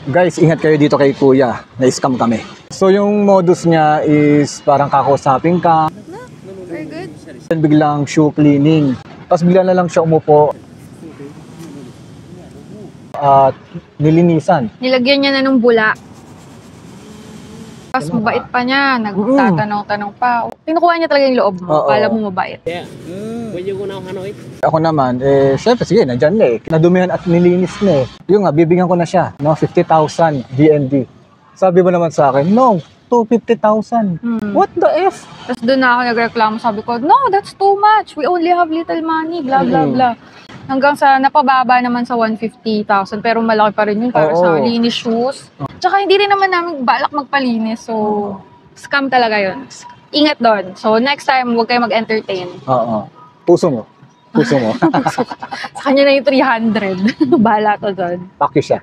Guys, ingat kayo dito kay Kuya. Na-scam kami. So yung modus niya is parang kakausapin ka. Very good. Then biglang shoe cleaning. Tapos bigla na lang siya umupo. At nilinisan. Nilagyan niya na ng bula. Tapos mabait pa niya. Nagtatanong-tanong pa. Kinukuha niya talaga yung loob mo. Oo. Kala mo mabait. Ako naman, syempre, sige, nandyan na eh. Nadumihan at nilinis na eh. Yung nga, bibigyan ko na siya, no? 50,000 DND. Sabi mo naman sa akin, no, 250,000. What the F? Tapos doon na ako nagreklamo. Sabi ko, no, that's too much. We only have little money. Blah, blah, blah. Hanggang sa napababa naman sa 150,000. Pero malaki pa rin yun para sa linis shoes. Tsaka hindi rin naman namin balak magpalinis. So, scam talaga yun. Ingat doon. So, next time, huwag kayo mag-entertain. Oo. Puso mo. Puso mo. Sa kanya na yung 300. Bahala to doon. Pakyo siya.